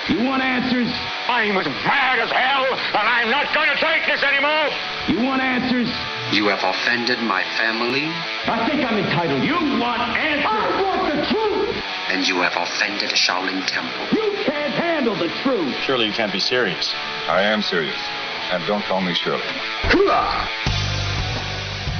You want answers? I'm as mad as hell, and I'm not going to take this anymore. You want answers? You have offended my family. I think I'm entitled. You want answers? I want the truth. And you have offended Shaolin Temple. You can't handle the truth. Surely you can't be serious. I am serious. And don't call me Shirley.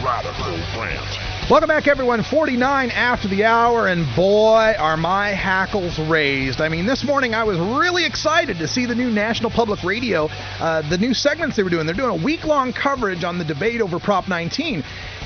Radical Brand. Welcome back, everyone. 49 after the hour, and boy, are my hackles raised. I mean, this morning I was really excited to see the new National Public Radio, the new segments they were doing. They're doing a week-long coverage on the debate over Prop 19.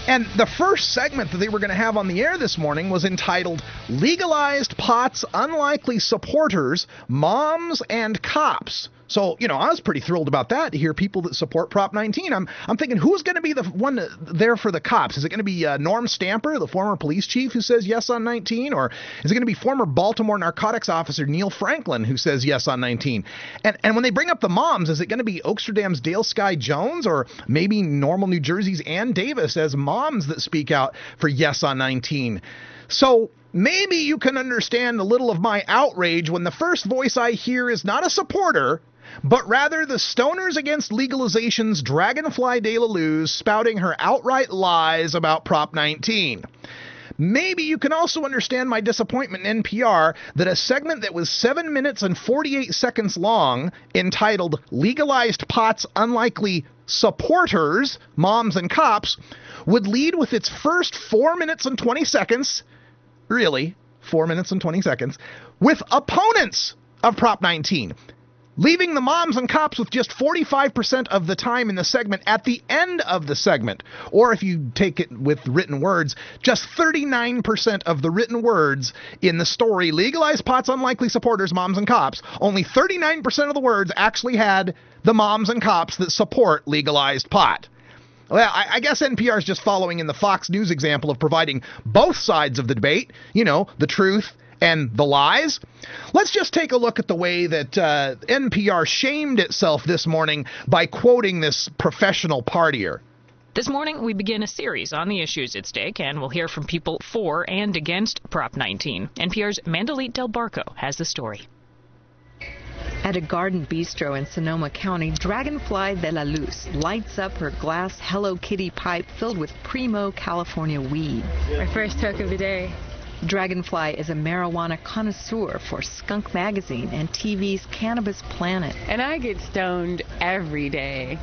And the first segment that they were going to have on the air this morning was entitled Legalized Pot's Unlikely Supporters, Moms and Cops. So, you know, I was pretty thrilled about that, to hear people that support Prop 19. I'm thinking, who's going to be the one there for the cops? Is it going to be Norm Stamper, the former police chief, who says yes on 19? Or is it going to be former Baltimore narcotics officer Neil Franklin, who says yes on 19? And when they bring up the moms, is it going to be Oaksterdam's Dale Sky Jones, or maybe Normal New Jersey's Ann Davis as moms that speak out for yes on 19? So maybe you can understand a little of my outrage when the first voice I hear is not a supporter, but rather the Stoners Against Legalization's Dragonfly de la Luz spouting her outright lies about Prop 19. Maybe you can also understand my disappointment in NPR that a segment that was 7 minutes and 48 seconds long, entitled Legalized Pot's Unlikely Supporters, Moms and Cops, would lead with its first 4 minutes and 20 seconds, really, 4 minutes and 20 seconds, with opponents of Prop 19. Leaving the moms and cops with just 45% of the time in the segment at the end of the segment. Or if you take it with written words, just 39% of the written words in the story, Legalized Pot's Unlikely Supporters, Moms and Cops. Only 39% of the words actually had the moms and cops that support legalized pot. Well, I guess NPR is just following in the Fox News example of providing both sides of the debate, you know, the truth and the lies. Let's just take a look at the way that NPR shamed itself this morning by quoting this professional partier. This morning, we begin a series on the issues at stake, and we'll hear from people for and against Prop 19. NPR's Mandalit Del Barco has the story. At a garden bistro in Sonoma County, Dragonfly de la Luz lights up her glass Hello Kitty pipe filled with primo California weed. My first toke of the day. Dragonfly is a marijuana connoisseur for Skunk Magazine and TV's Cannabis Planet. And I get stoned every day.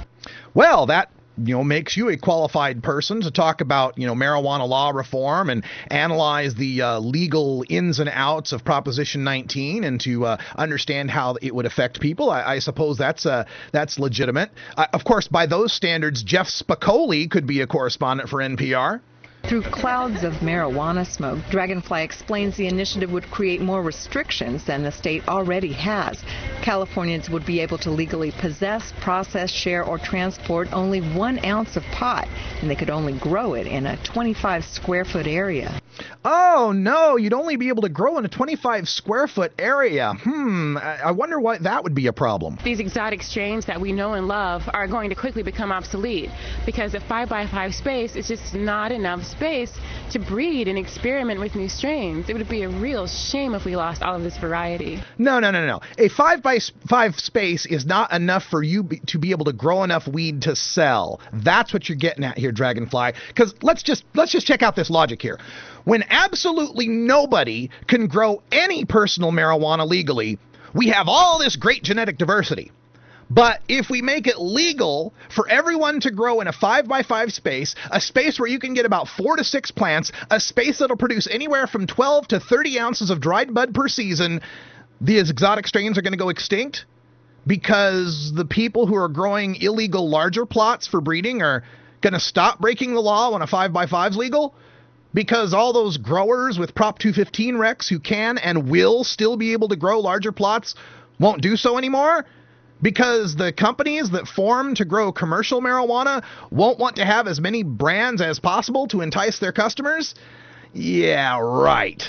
Well, that makes you a qualified person to talk about, marijuana law reform and analyze the legal ins and outs of Proposition 19 and to understand how it would affect people. I suppose that's legitimate. Of course, by those standards, Jeff Spicoli could be a correspondent for NPR. Through clouds of marijuana smoke, Dragonfly explains the initiative would create more restrictions than the state already has. Californians would be able to legally possess, process, share, or transport only 1 ounce of pot, and they could only grow it in a 25-square-foot area. Oh, no, you'd only be able to grow in a 25-square-foot area. I wonder why that would be a problem. These exotic strains that we know and love are going to quickly become obsolete because a 5x5 space is just not enough space to breed and experiment with new strains. It would be a real shame if we lost all of this variety. No. A 5x5 space is not enough for you to be able to grow enough weed to sell. That's what you're getting at here, Dragonfly. Because let's just check out this logic here. When absolutely nobody can grow any personal marijuana legally, we have all this great genetic diversity. But if we make it legal for everyone to grow in a 5x5 space, a space where you can get about 4 to 6 plants, a space that'll produce anywhere from 12 to 30 ounces of dried bud per season, these exotic strains are going to go extinct because the people who are growing illegal larger plots for breeding are going to stop breaking the law when a 5x5 is legal? Because all those growers with Prop 215 recs who can and will still be able to grow larger plots won't do so anymore? Because the companies that form to grow commercial marijuana won't want to have as many brands as possible to entice their customers? Yeah, right.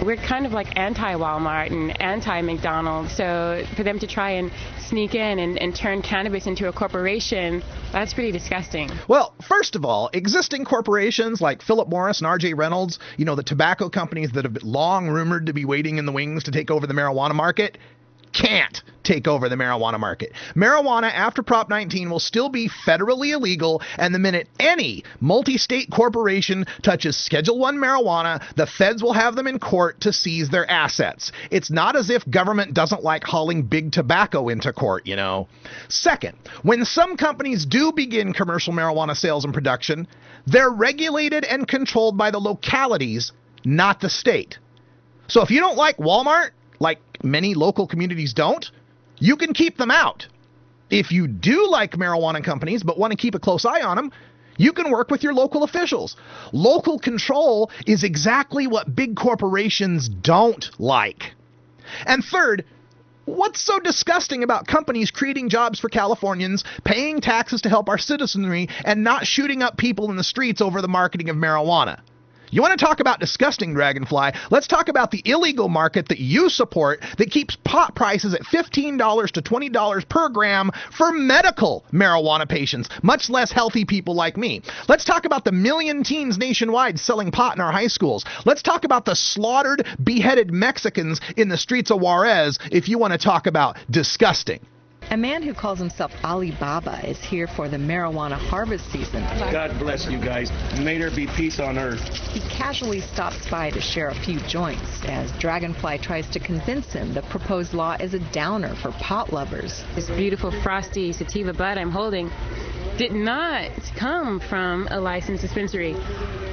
We're kind of like anti-Walmart and anti-McDonald's, so for them to try and sneak in and turn cannabis into a corporation, that's pretty disgusting. Well, first of all, existing corporations like Philip Morris and R.J. Reynolds, the tobacco companies that have been long rumored to be waiting in the wings to take over the marijuana market, can't take over the marijuana market. Marijuana after Prop 19 will still be federally illegal, and the minute any multi-state corporation touches Schedule I marijuana, the feds will have them in court to seize their assets. It's not as if government doesn't like hauling big tobacco into court, you know. Second, when some companies do begin commercial marijuana sales and production, they're regulated and controlled by the localities, not the state. So if you don't like Walmart, like many local communities don't, you can keep them out. If you do like marijuana companies but want to keep a close eye on them, you can work with your local officials. Local control is exactly what big corporations don't like. And third, what's so disgusting about companies creating jobs for Californians, paying taxes to help our citizenry, and not shooting up people in the streets over the marketing of marijuana? You want to talk about disgusting, Dragonfly? Let's talk about the illegal market that you support that keeps pot prices at $15 to $20 per gram for medical marijuana patients, much less healthy people like me. Let's talk about the million teens nationwide selling pot in our high schools. Let's talk about the slaughtered, beheaded Mexicans in the streets of Juarez if you want to talk about disgusting. A man who calls himself Alibaba is here for the marijuana harvest season. God bless you guys. May there be peace on earth. He casually stops by to share a few joints as Dragonfly tries to convince him the proposed law is a downer for pot lovers. This beautiful frosty sativa bud I'm holding did not come from a licensed dispensary.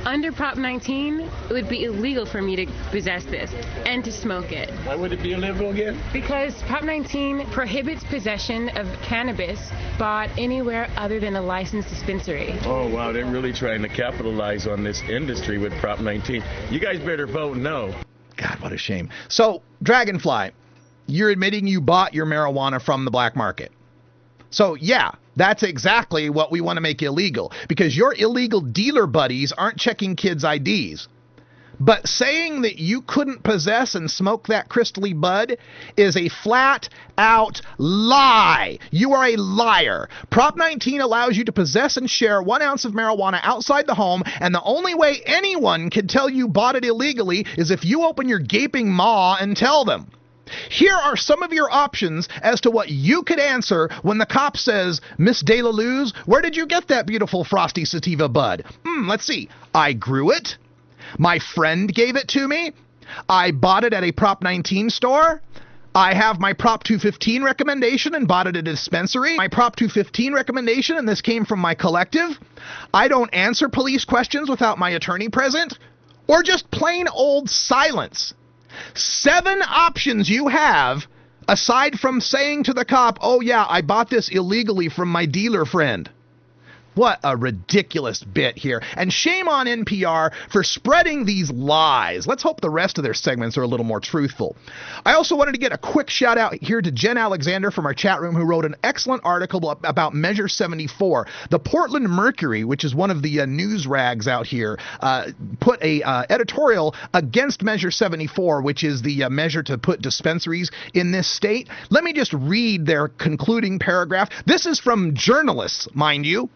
Under Prop 19, it would be illegal for me to possess this and to smoke it. Why would it be illegal again? Because Prop 19 prohibits possession of cannabis bought anywhere other than a licensed dispensary. Oh, wow, they're really trying to capitalize on this industry with Prop 19. You guys better vote no. God, what a shame. So, Dragonfly, you're admitting you bought your marijuana from the black market. So, yeah, that's exactly what we want to make illegal, because your illegal dealer buddies aren't checking kids' IDs. But saying that you couldn't possess and smoke that crystally bud is a flat-out lie. You are a liar. Prop 19 allows you to possess and share 1 ounce of marijuana outside the home, and the only way anyone can tell you bought it illegally is if you open your gaping maw and tell them. Here are some of your options as to what you could answer when the cop says, Miss De La Luz, where did you get that beautiful frosty sativa bud? Let's see. I grew it. My friend gave it to me. I bought it at a Prop 19 store. I have my Prop 215 recommendation and bought it at a dispensary. My Prop 215 recommendation, and this came from my collective. I don't answer police questions without my attorney present. Or just plain old silence. 7 options you have, aside from saying to the cop, oh yeah, I bought this illegally from my dealer friend. What a ridiculous bit here. And shame on NPR for spreading these lies. Let's hope the rest of their segments are a little more truthful. I also wanted to get a quick shout out here to Jen Alexander from our chat room, who wrote an excellent article about Measure 74. The Portland Mercury, which is one of the news rags out here, put a editorial against Measure 74, which is the measure to put dispensaries in this state. Let me just read their concluding paragraph. This is from journalists, mind you.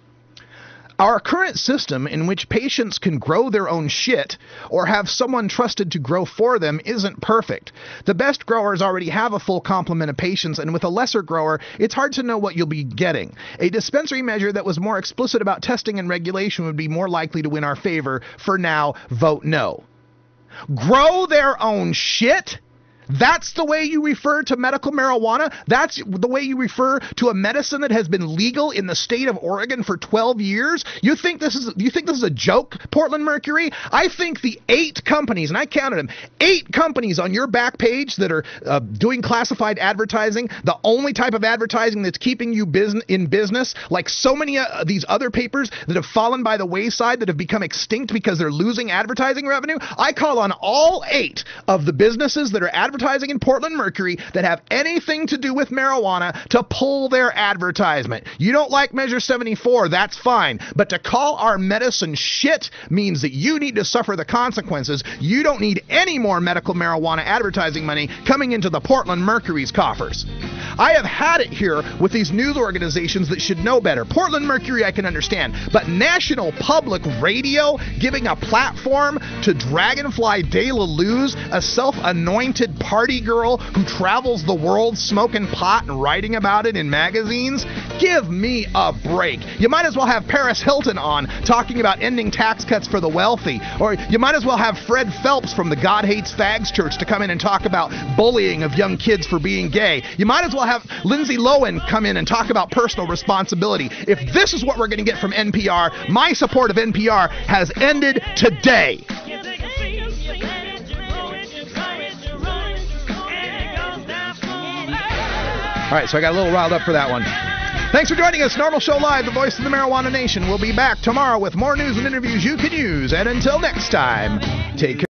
Our current system, in which patients can grow their own shit or have someone trusted to grow for them, isn't perfect. The best growers already have a full complement of patients, and with a lesser grower, it's hard to know what you'll be getting. A dispensary measure that was more explicit about testing and regulation would be more likely to win our favor. For now, vote no. Grow their own shit? That's the way you refer to medical marijuana? That's the way you refer to a medicine that has been legal in the state of Oregon for 12 years? You think this is a joke, Portland Mercury? I think the 8 companies, and I counted them, 8 companies on your back page that are doing classified advertising, the only type of advertising that's keeping you in business, like so many of these other papers that have fallen by the wayside, that have become extinct because they're losing advertising revenue. I call on all 8 of the businesses that are advertising in Portland Mercury that have anything to do with marijuana to pull their advertisement. You don't like Measure 74, that's fine. But to call our medicine shit means that you need to suffer the consequences. You don't need any more medical marijuana advertising money coming into the Portland Mercury's coffers. I have had it here with these news organizations that should know better. Portland Mercury, I can understand. But National Public Radio giving a platform to Dragonfly de la Luz, a self-anointed party girl who travels the world smoking pot and writing about it in magazines? Give me a break. You might as well have Paris Hilton on talking about ending tax cuts for the wealthy. Or you might as well have Fred Phelps from the God Hates Fags Church to come in and talk about bullying of young kids for being gay. You might as well have Lindsay Lohan come in and talk about personal responsibility. If this is what we're going to get from NPR, my support of NPR has ended today. All right, so I got a little riled up for that one. Thanks for joining us. Normal Show Live, the voice of the Marijuana Nation. We'll be back tomorrow with more news and interviews you can use. And until next time, take care.